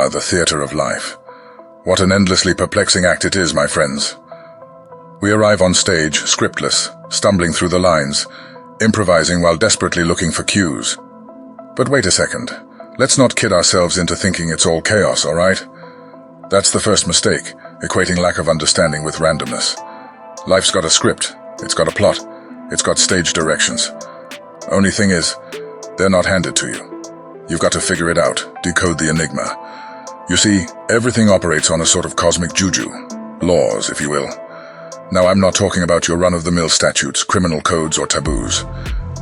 the theater of life. What an endlessly perplexing act it is, my friends. We arrive on stage, scriptless, stumbling through the lines, improvising while desperately looking for cues. But wait a second. Let's not kid ourselves into thinking it's all chaos, all right? That's the first mistake, equating lack of understanding with randomness. Life's got a script, it's got a plot, it's got stage directions. Only thing is, they're not handed to you. You've got to figure it out, decode the enigma. You see, everything operates on a sort of cosmic juju, laws, if you will. Now, I'm not talking about your run-of-the-mill statutes, criminal codes, or taboos.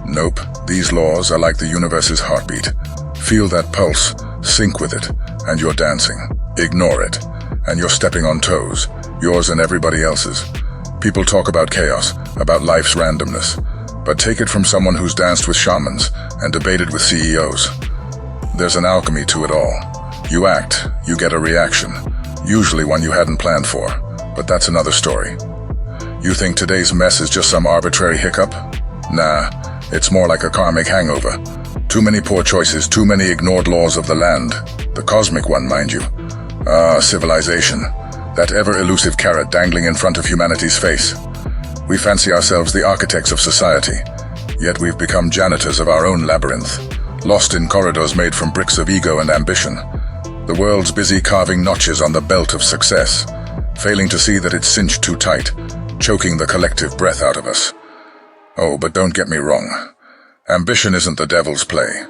Nope, these laws are like the universe's heartbeat. Feel that pulse, sync with it, and you're dancing. Ignore it, and you're stepping on toes, yours and everybody else's. People talk about chaos, about life's randomness, but take it from someone who's danced with shamans and debated with CEOs. There's an alchemy to it all. You act, you get a reaction, usually one you hadn't planned for, but that's another story. You think today's mess is just some arbitrary hiccup? Nah, it's more like a karmic hangover. Too many poor choices, too many ignored laws of the land. The cosmic one, mind you. Civilization. That ever-elusive carrot dangling in front of humanity's face. We fancy ourselves the architects of society, yet we've become janitors of our own labyrinth, lost in corridors made from bricks of ego and ambition. The world's busy carving notches on the belt of success, failing to see that it's cinched too tight, choking the collective breath out of us. Oh, but don't get me wrong. Ambition isn't the devil's play.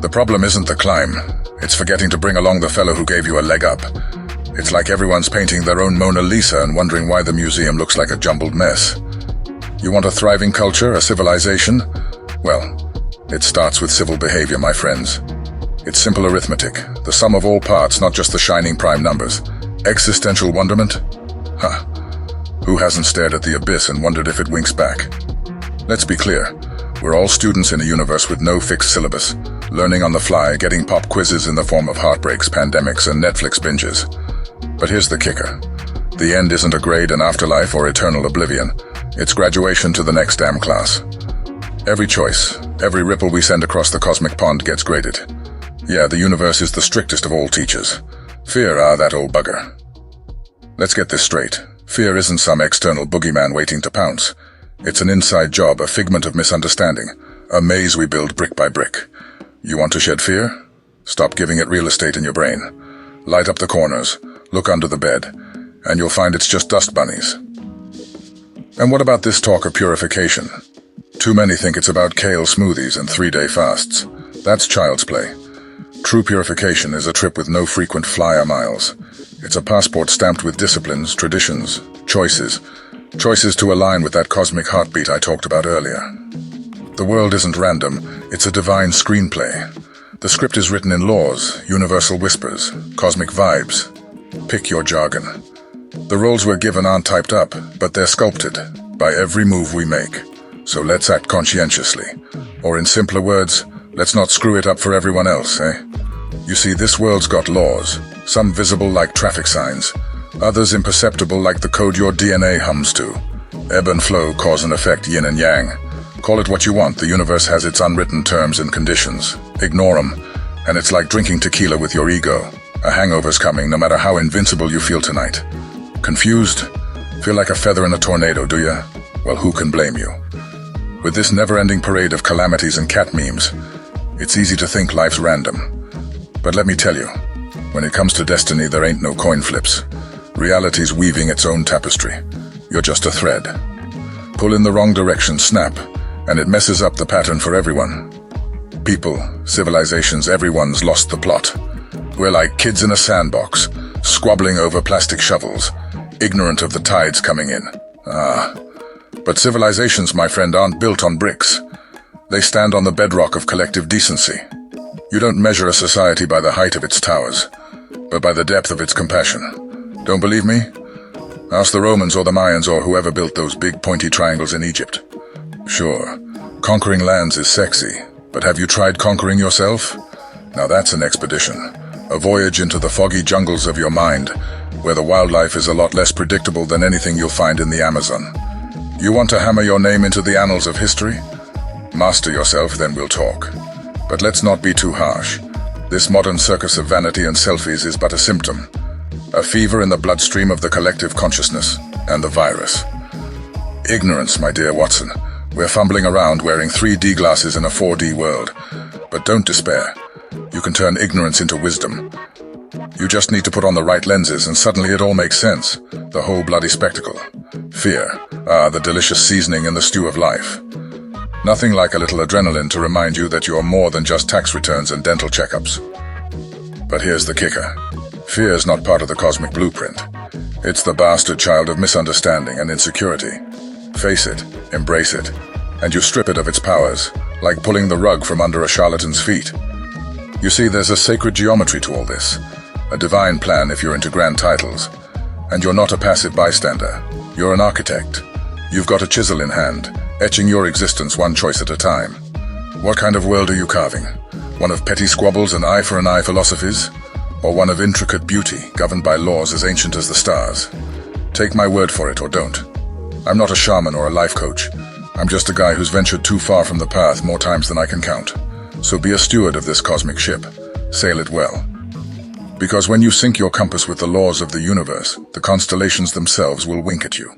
The problem isn't the climb. It's forgetting to bring along the fellow who gave you a leg up. It's like everyone's painting their own Mona Lisa and wondering why the museum looks like a jumbled mess. You want a thriving culture, a civilization? Well, it starts with civil behavior, my friends. It's simple arithmetic, the sum of all parts, not just the shining prime numbers. Existential wonderment? Huh. Who hasn't stared at the abyss and wondered if it winks back? Let's be clear. We're all students in a universe with no fixed syllabus, learning on the fly, getting pop quizzes in the form of heartbreaks, pandemics, and Netflix binges. But here's the kicker. The end isn't a grade, an afterlife, or eternal oblivion. It's graduation to the next damn class. Every choice, every ripple we send across the cosmic pond gets graded. Yeah, the universe is the strictest of all teachers. Fear, that old bugger. Let's get this straight. Fear isn't some external boogeyman waiting to pounce. It's an inside job, a figment of misunderstanding, a maze we build brick by brick. You want to shed fear? Stop giving it real estate in your brain. Light up the corners, look under the bed, and you'll find it's just dust bunnies. And what about this talk of purification? Too many think it's about kale smoothies and 3-day fasts. That's child's play. True purification is a trip with no frequent flyer miles. It's a passport stamped with disciplines, traditions, choices to align with that cosmic heartbeat I talked about earlier. The world isn't random, it's a divine screenplay. The script is written in laws, universal whispers, cosmic vibes. Pick your jargon. The roles we're given aren't typed up, but they're sculpted by every move we make. So let's act conscientiously. Or in simpler words, let's not screw it up for everyone else, eh? You see, this world's got laws, some visible like traffic signs, others imperceptible like the code your DNA hums to. Ebb and flow, cause and effect, yin and yang. Call it what you want, the universe has its unwritten terms and conditions. Ignore them, and it's like drinking tequila with your ego. A hangover's coming, no matter how invincible you feel tonight. Confused? Feel like a feather in a tornado, do ya? Well, who can blame you? With this never-ending parade of calamities and cat memes, it's easy to think life's random. But let me tell you, when it comes to destiny, there ain't no coin flips. Reality's weaving its own tapestry. You're just a thread. Pull in the wrong direction, snap, and it messes up the pattern for everyone. People, civilizations, everyone's lost the plot. We're like kids in a sandbox, squabbling over plastic shovels, ignorant of the tides coming in. But civilizations, my friend, aren't built on bricks. They stand on the bedrock of collective decency. You don't measure a society by the height of its towers, but by the depth of its compassion. Don't believe me? Ask the Romans or the Mayans or whoever built those big pointy triangles in Egypt. Sure, conquering lands is sexy, but have you tried conquering yourself? Now that's an expedition, a voyage into the foggy jungles of your mind, where the wildlife is a lot less predictable than anything you'll find in the Amazon. You want to hammer your name into the annals of history? Master yourself, then we'll talk. But let's not be too harsh. This modern circus of vanity and selfies is but a symptom, a fever in the bloodstream of the collective consciousness and the virus. Ignorance, my dear Watson. We're fumbling around wearing 3D glasses in a 4D world. But don't despair. You can turn ignorance into wisdom. You just need to put on the right lenses and suddenly it all makes sense. The whole bloody spectacle. Fear. The delicious seasoning in the stew of life. Nothing like a little adrenaline to remind you that you're more than just tax returns and dental checkups. But here's the kicker. Fear is not part of the cosmic blueprint. It's the bastard child of misunderstanding and insecurity. Face it, embrace it, and you strip it of its powers, like pulling the rug from under a charlatan's feet. You see, there's a sacred geometry to all this, a divine plan if you're into grand titles. And you're not a passive bystander, you're an architect. You've got a chisel in hand, etching your existence one choice at a time. What kind of world are you carving? One of petty squabbles and eye for an eye philosophies? Or one of intricate beauty, governed by laws as ancient as the stars? Take my word for it or don't. I'm not a shaman or a life coach. I'm just a guy who's ventured too far from the path more times than I can count. So be a steward of this cosmic ship. Sail it well. Because when you sync your compass with the laws of the universe, the constellations themselves will wink at you.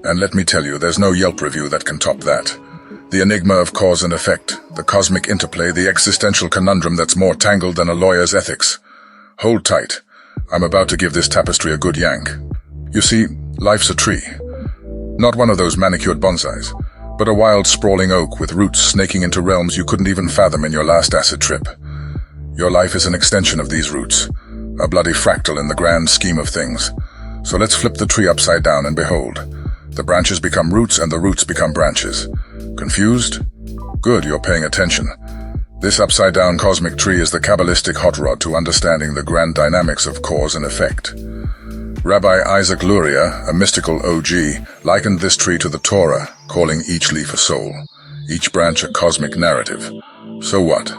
And let me tell you, there's no Yelp review that can top that. The enigma of cause and effect, the cosmic interplay, the existential conundrum that's more tangled than a lawyer's ethics. Hold tight. I'm about to give this tapestry a good yank. You see, life's a tree. Not one of those manicured bonsais, but a wild sprawling oak with roots snaking into realms you couldn't even fathom in your last acid trip. Your life is an extension of these roots, a bloody fractal in the grand scheme of things. So let's flip the tree upside down and behold. The branches become roots and the roots become branches. Confused? Good, you're paying attention. This upside-down cosmic tree is the Kabbalistic hot rod to understanding the grand dynamics of cause and effect. Rabbi Isaac Luria, a mystical OG, likened this tree to the Torah, calling each leaf a soul, each branch a cosmic narrative. So what?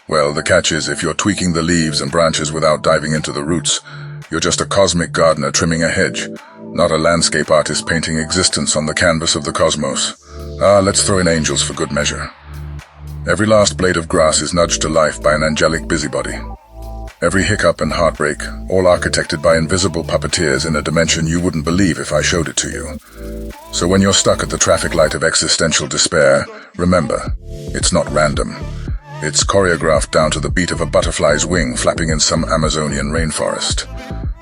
Well, the catch is if you're tweaking the leaves and branches without diving into the roots, you're just a cosmic gardener trimming a hedge, not a landscape artist painting existence on the canvas of the cosmos. Let's throw in angels for good measure. Every last blade of grass is nudged to life by an angelic busybody. Every hiccup and heartbreak, all architected by invisible puppeteers in a dimension you wouldn't believe if I showed it to you. So when you're stuck at the traffic light of existential despair, remember, it's not random. It's choreographed down to the beat of a butterfly's wing flapping in some Amazonian rainforest.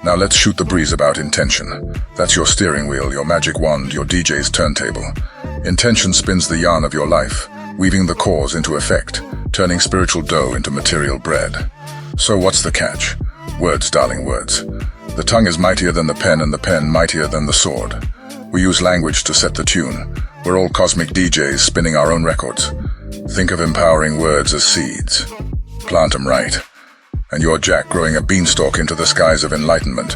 Now let's shoot the breeze about intention. That's your steering wheel, your magic wand, your DJ's turntable. Intention spins the yarn of your life, weaving the cause into effect, turning spiritual dough into material bread. So what's the catch? Words, darling, words. The tongue is mightier than the pen and the pen mightier than the sword. We use language to set the tune. We're all cosmic DJs spinning our own records. Think of empowering words as seeds. Plant 'em right. And you're Jack growing a beanstalk into the skies of enlightenment.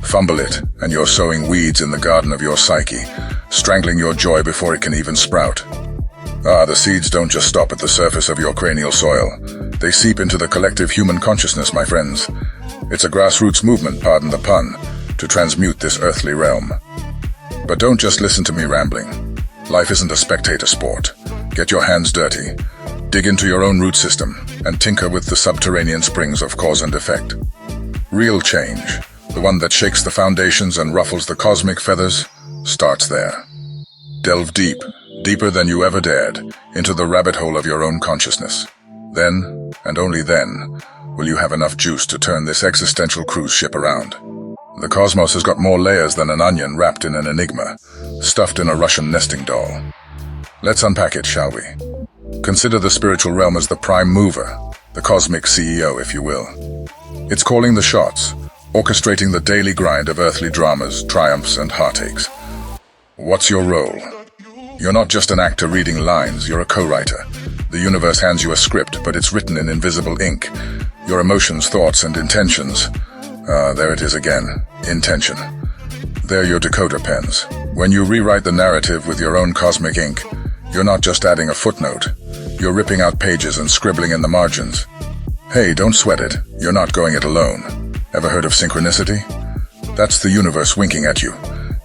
Fumble it, and you're sowing weeds in the garden of your psyche, strangling your joy before it can even sprout. The seeds don't just stop at the surface of your cranial soil. They seep into the collective human consciousness, my friends. It's a grassroots movement, pardon the pun, to transmute this earthly realm. But don't just listen to me rambling. Life isn't a spectator sport. Get your hands dirty. Dig into your own root system and tinker with the subterranean springs of cause and effect. Real change, the one that shakes the foundations and ruffles the cosmic feathers, starts there. Delve deep, deeper than you ever dared, into the rabbit hole of your own consciousness. Then, and only then, will you have enough juice to turn this existential cruise ship around. The cosmos has got more layers than an onion wrapped in an enigma, stuffed in a Russian nesting doll. Let's unpack it, shall we? Consider the spiritual realm as the prime mover, the cosmic CEO, if you will. It's calling the shots, orchestrating the daily grind of earthly dramas, triumphs, and heartaches. What's your role? You're not just an actor reading lines, you're a co-writer. The universe hands you a script, but it's written in invisible ink. Your emotions, thoughts, and intentions. There it is again. Intention. They're your decoder pens. When you rewrite the narrative with your own cosmic ink, you're not just adding a footnote. You're ripping out pages and scribbling in the margins. Hey, don't sweat it. You're not going it alone. Ever heard of synchronicity? That's the universe winking at you,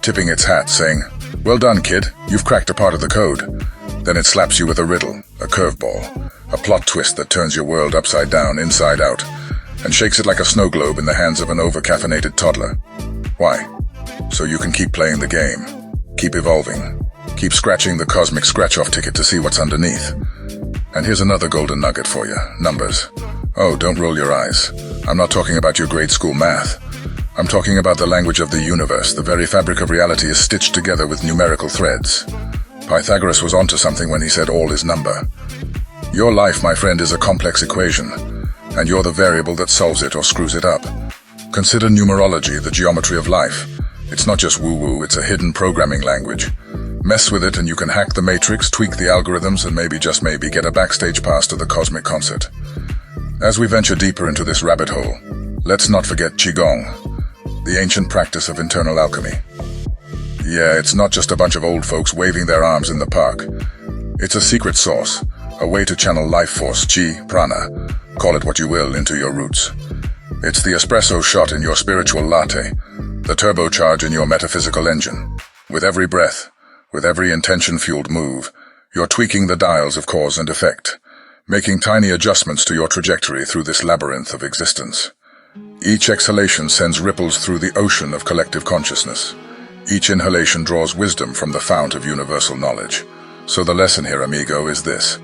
tipping its hat, saying, "Well done, kid. You've cracked a part of the code." Then it slaps you with a riddle, a curveball, A plot twist that turns your world upside down, inside out, and shakes it like a snow globe in the hands of an over-caffeinated toddler. Why? So you can keep playing the game, keep evolving, keep scratching the cosmic scratch-off ticket to see what's underneath. And here's another golden nugget for you, numbers. Oh, don't roll your eyes. I'm not talking about your grade school math. I'm talking about the language of the universe. The very fabric of reality is stitched together with numerical threads. Pythagoras was onto something when he said all is number. Your life, my friend, is a complex equation, and you're the variable that solves it or screws it up. Consider numerology, the geometry of life. It's not just woo-woo, it's a hidden programming language. Mess with it and you can hack the matrix, tweak the algorithms, and maybe, just maybe, get a backstage pass to the cosmic concert. As we venture deeper into this rabbit hole, let's not forget Qigong, the ancient practice of internal alchemy. Yeah, it's not just a bunch of old folks waving their arms in the park. It's a secret sauce, a way to channel life force, chi, prana, call it what you will, into your roots. It's the espresso shot in your spiritual latte, the turbocharge in your metaphysical engine. With every breath, with every intention-fueled move, you're tweaking the dials of cause and effect, making tiny adjustments to your trajectory through this labyrinth of existence. Each exhalation sends ripples through the ocean of collective consciousness. Each inhalation draws wisdom from the fount of universal knowledge. So the lesson here, amigo, is this.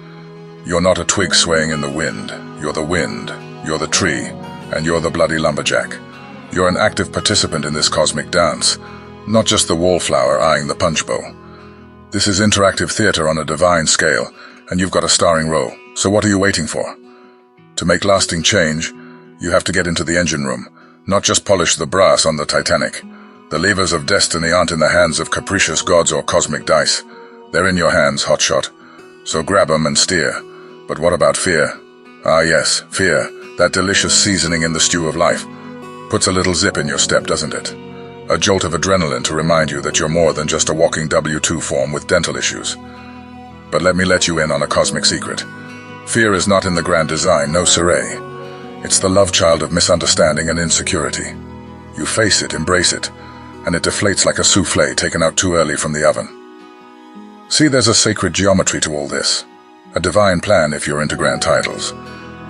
You're not a twig swaying in the wind. You're the wind, you're the tree, and you're the bloody lumberjack. You're an active participant in this cosmic dance, not just the wallflower eyeing the punch bowl. This is interactive theater on a divine scale, and you've got a starring role. So what are you waiting for? To make lasting change, you have to get into the engine room, not just polish the brass on the Titanic. The levers of destiny aren't in the hands of capricious gods or cosmic dice. They're in your hands, hotshot. So grab 'em and steer. But what about fear? Ah yes, fear, that delicious seasoning in the stew of life. Puts a little zip in your step, doesn't it? A jolt of adrenaline to remind you that you're more than just a walking W-2 form with dental issues. But let me let you in on a cosmic secret. Fear is not in the grand design, no siree. It's the love child of misunderstanding and insecurity. You face it, embrace it, and it deflates like a souffle taken out too early from the oven. See, there's a sacred geometry to all this. A divine plan if you're into grand titles.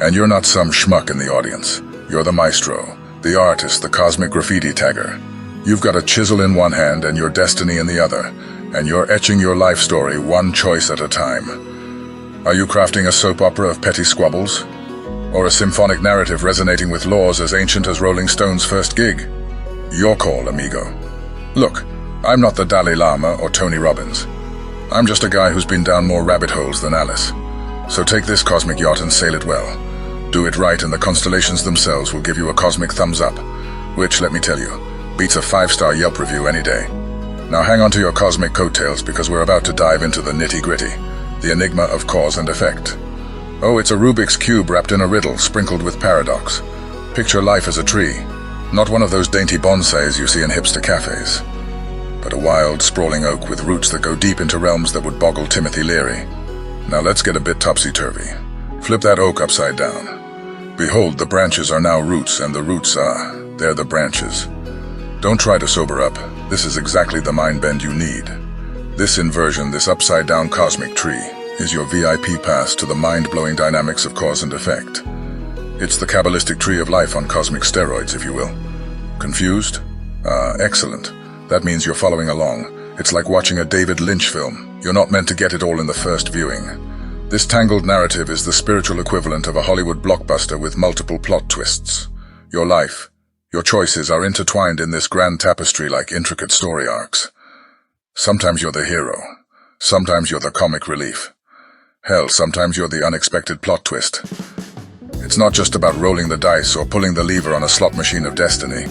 And you're not some schmuck in the audience. You're the maestro, the artist, the cosmic graffiti tagger. You've got a chisel in one hand and your destiny in the other, and you're etching your life story one choice at a time. Are you crafting a soap opera of petty squabbles? Or a symphonic narrative resonating with laws as ancient as Rolling Stone's first gig? Your call, amigo. Look, I'm not the Dalai Lama or Tony Robbins. I'm just a guy who's been down more rabbit holes than Alice. So take this cosmic yacht and sail it well. Do it right and the constellations themselves will give you a cosmic thumbs up, which, let me tell you, beats a 5-star Yelp review any day. Now hang on to your cosmic coattails because we're about to dive into the nitty-gritty, the enigma of cause and effect. Oh, it's a Rubik's Cube wrapped in a riddle, sprinkled with paradox. Picture life as a tree, not one of those dainty bonsais you see in hipster cafes, but a wild, sprawling oak with roots that go deep into realms that would boggle Timothy Leary. Now let's get a bit topsy-turvy. Flip that oak upside down. Behold, the branches are now roots, and the roots they're the branches. Don't try to sober up. This is exactly the mind bend you need. This inversion, this upside-down cosmic tree, is your VIP pass to the mind-blowing dynamics of cause and effect. It's the Kabbalistic tree of life on cosmic steroids, if you will. Confused? Excellent. That means you're following along. It's like watching a David Lynch film. You're not meant to get it all in the first viewing. This tangled narrative is the spiritual equivalent of a Hollywood blockbuster with multiple plot twists. Your life, your choices are intertwined in this grand tapestry like intricate story arcs. Sometimes you're the hero. Sometimes you're the comic relief. Hell, sometimes you're the unexpected plot twist. It's not just about rolling the dice or pulling the lever on a slot machine of destiny.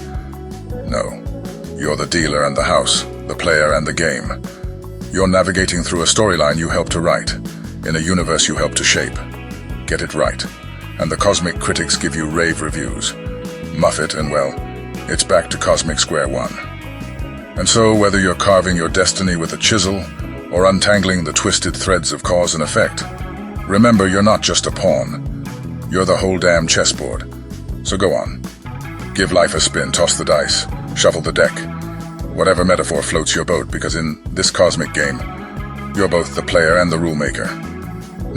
No. You're the dealer and the house, the player and the game. You're navigating through a storyline you helped to write, in a universe you helped to shape. Get it right, and the cosmic critics give you rave reviews. Muff it, and well, it's back to cosmic square one. And so, whether you're carving your destiny with a chisel, or untangling the twisted threads of cause and effect, remember you're not just a pawn. You're the whole damn chessboard. So go on. Give life a spin, toss the dice, shuffle the deck. Whatever metaphor floats your boat, because in this cosmic game, you're both the player and the rule maker.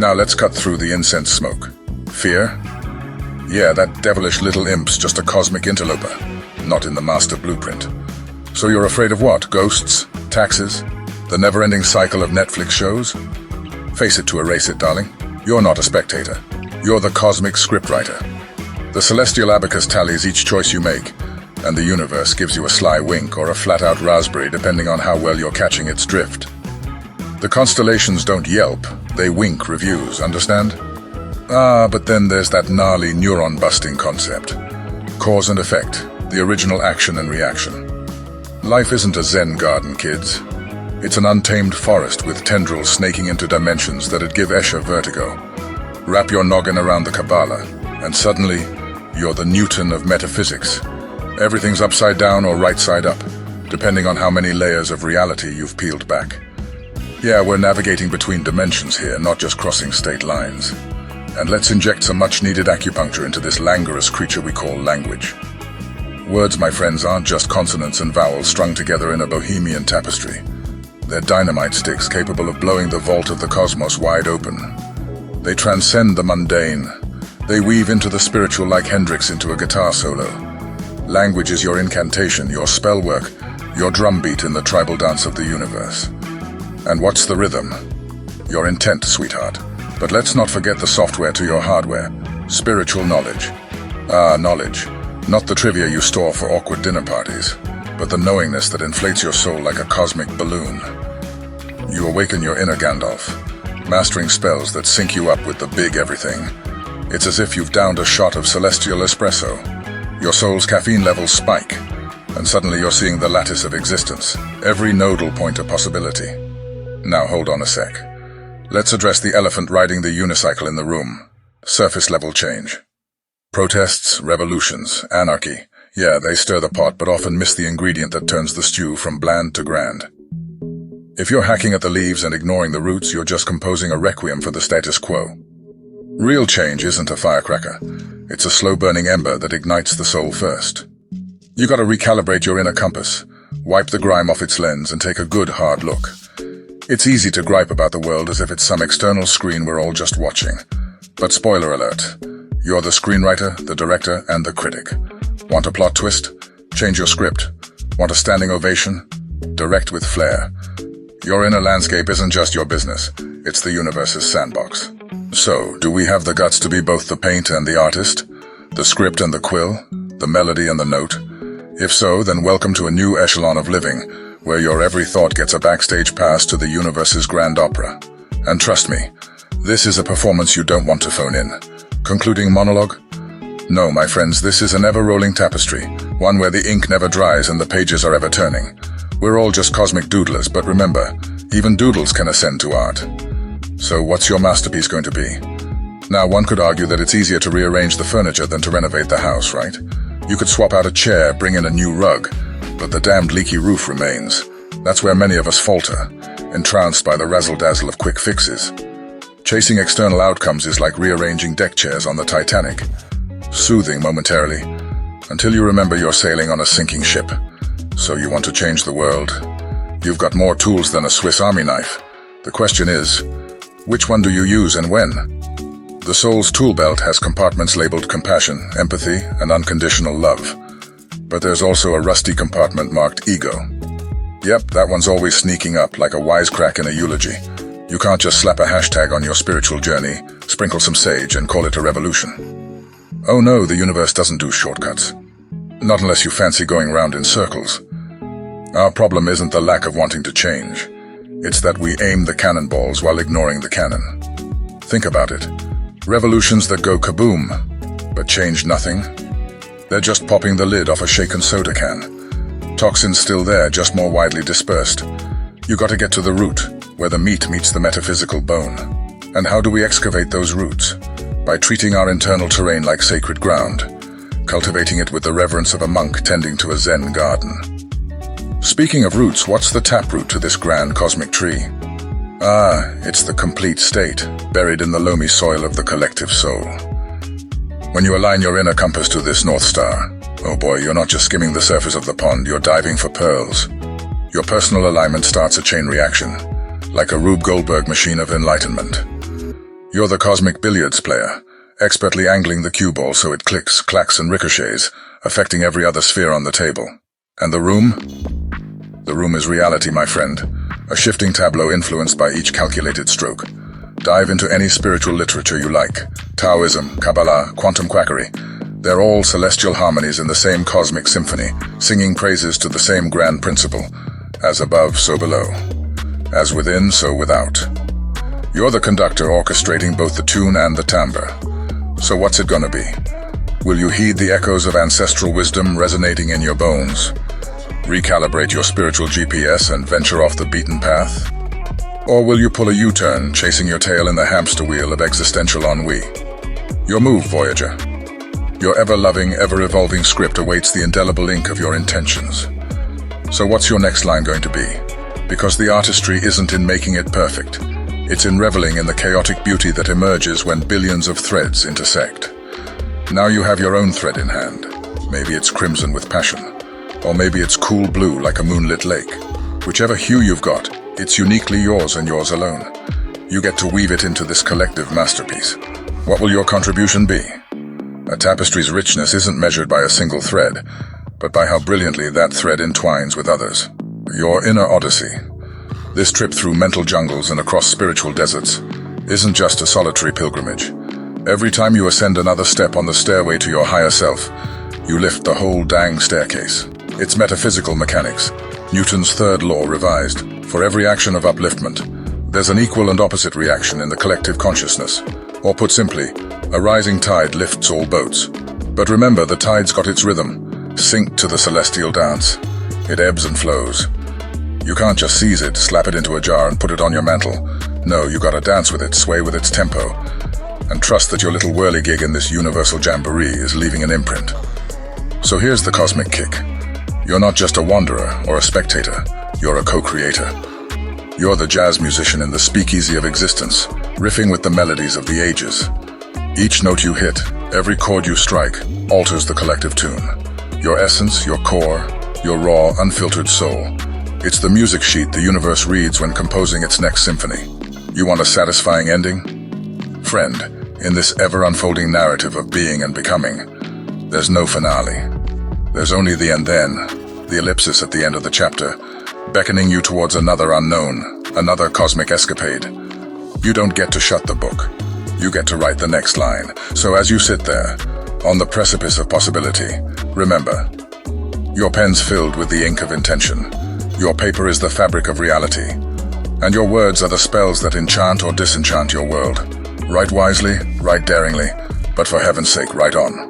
Now let's cut through the incense smoke. Fear? Yeah, that devilish little imp's just a cosmic interloper, not in the master blueprint. So you're afraid of what? Ghosts? Taxes? The never-ending cycle of Netflix shows? Face it to erase it, darling. You're not a spectator. You're the cosmic scriptwriter. The celestial abacus tallies each choice you make, and the universe gives you a sly wink or a flat-out raspberry depending on how well you're catching its drift. The constellations don't yelp, they wink reviews, understand? But then there's that gnarly neuron-busting concept. Cause and effect, the original action and reaction. Life isn't a Zen garden, kids. It's an untamed forest with tendrils snaking into dimensions that'd give Escher vertigo. Wrap your noggin around the Kabbalah, and suddenly, you're the Newton of metaphysics. Everything's upside down or right side up, depending on how many layers of reality you've peeled back. Yeah, we're navigating between dimensions here, not just crossing state lines. And let's inject some much-needed acupuncture into this languorous creature we call language. Words, my friends, aren't just consonants and vowels strung together in a bohemian tapestry. They're dynamite sticks capable of blowing the vault of the cosmos wide open. They transcend the mundane. They weave into the spiritual like Hendrix into a guitar solo. Language is your incantation, your spell work, your drumbeat in the tribal dance of the universe. And what's the rhythm? Your intent, sweetheart. But let's not forget the software to your hardware. Spiritual knowledge. Knowledge. Not the trivia you store for awkward dinner parties, but the knowingness that inflates your soul like a cosmic balloon. You awaken your inner Gandalf, mastering spells that sync you up with the big everything. It's as if you've downed a shot of celestial espresso. Your soul's caffeine levels spike, and suddenly you're seeing the lattice of existence, every nodal point of possibility. Now hold on a sec. Let's address the elephant riding the unicycle in the room. Surface level change. Protests, revolutions, anarchy. Yeah, they stir the pot, but often miss the ingredient that turns the stew from bland to grand. If you're hacking at the leaves and ignoring the roots, you're just composing a requiem for the status quo. Real change isn't a firecracker. It's a slow-burning ember that ignites the soul first. You gotta recalibrate your inner compass, wipe the grime off its lens, and take a good, hard look. It's easy to gripe about the world as if it's some external screen we're all just watching. But spoiler alert, you're the screenwriter, the director, and the critic. Want a plot twist? Change your script. Want a standing ovation? Direct with flair. Your inner landscape isn't just your business, it's the universe's sandbox. So, do we have the guts to be both the paint and the artist? The script and the quill? The melody and the note? If so, then welcome to a new echelon of living, where your every thought gets a backstage pass to the universe's grand opera. And trust me, this is a performance you don't want to phone in. Concluding monologue? No, my friends, this is an ever-rolling tapestry, one where the ink never dries and the pages are ever turning. We're all just cosmic doodlers, but remember, even doodles can ascend to art. So what's your masterpiece going to be? Now, one could argue that it's easier to rearrange the furniture than to renovate the house, right? You could swap out a chair, bring in a new rug, but the damned leaky roof remains. That's where many of us falter, entranced by the razzle-dazzle of quick fixes. Chasing external outcomes is like rearranging deck chairs on the Titanic. Soothing momentarily, until you remember you're sailing on a sinking ship. So you want to change the world. You've got more tools than a Swiss Army knife. The question is, which one do you use and when? The soul's tool belt has compartments labeled compassion, empathy, and unconditional love. But there's also a rusty compartment marked ego. Yep, that one's always sneaking up like a wisecrack in a eulogy. You can't just slap a hashtag on your spiritual journey, sprinkle some sage, and call it a revolution. Oh no, the universe doesn't do shortcuts. Not unless you fancy going round in circles. Our problem isn't the lack of wanting to change. It's that we aim the cannonballs while ignoring the cannon. Think about it. Revolutions that go kaboom, but change nothing. They're just popping the lid off a shaken soda can. Toxins still there, just more widely dispersed. You gotta get to the root, where the meat meets the metaphysical bone. And how do we excavate those roots? By treating our internal terrain like sacred ground, cultivating it with the reverence of a monk tending to a Zen garden. Speaking of roots, what's the taproot to this grand cosmic tree? It's the complete state, buried in the loamy soil of the collective soul. When you align your inner compass to this North Star, oh boy, you're not just skimming the surface of the pond, you're diving for pearls. Your personal alignment starts a chain reaction, like a Rube Goldberg machine of enlightenment. You're the cosmic billiards player, expertly angling the cue ball so it clicks, clacks, and ricochets, affecting every other sphere on the table. And the room? The room is reality, my friend, a shifting tableau influenced by each calculated stroke. Dive into any spiritual literature you like, Taoism, Kabbalah, quantum quackery. They're all celestial harmonies in the same cosmic symphony, singing praises to the same grand principle, as above, so below. As within, so without. You're the conductor orchestrating both the tune and the timbre. So what's it gonna be? Will you heed the echoes of ancestral wisdom resonating in your bones? Recalibrate your spiritual GPS and venture off the beaten path? Or will you pull a U-turn, chasing your tail in the hamster wheel of existential ennui? Your move, Voyager. Your ever-loving, ever-evolving script awaits the indelible ink of your intentions. So what's your next line going to be? Because the artistry isn't in making it perfect. It's in reveling in the chaotic beauty that emerges when billions of threads intersect. Now you have your own thread in hand. Maybe it's crimson with passion. Or maybe it's cool blue like a moonlit lake. Whichever hue you've got, it's uniquely yours and yours alone. You get to weave it into this collective masterpiece. What will your contribution be? A tapestry's richness isn't measured by a single thread, but by how brilliantly that thread entwines with others. Your inner odyssey, this trip through mental jungles and across spiritual deserts, isn't just a solitary pilgrimage. Every time you ascend another step on the stairway to your higher self, you lift the whole dang staircase. It's metaphysical mechanics, Newton's third law revised. For every action of upliftment, there's an equal and opposite reaction in the collective consciousness. Or put simply, a rising tide lifts all boats. But remember, the tide's got its rhythm. Sync to the celestial dance. It ebbs and flows. You can't just seize it, slap it into a jar and put it on your mantle. No, you gotta dance with it, sway with its tempo. And trust that your little whirligig in this universal jamboree is leaving an imprint. So here's the cosmic kick. You're not just a wanderer or a spectator. You're a co-creator. You're the jazz musician in the speakeasy of existence, riffing with the melodies of the ages. Each note you hit, every chord you strike, alters the collective tune. Your essence, your core, your raw, unfiltered soul. It's the music sheet the universe reads when composing its next symphony. You want a satisfying ending? Friend, in this ever-unfolding narrative of being and becoming, there's no finale. There's only the and then, the ellipsis at the end of the chapter, beckoning you towards another unknown, another cosmic escapade. You don't get to shut the book. You get to write the next line. So as you sit there, on the precipice of possibility, remember, your pen's filled with the ink of intention. Your paper is the fabric of reality. And your words are the spells that enchant or disenchant your world. Write wisely, write daringly, but for heaven's sake, write on.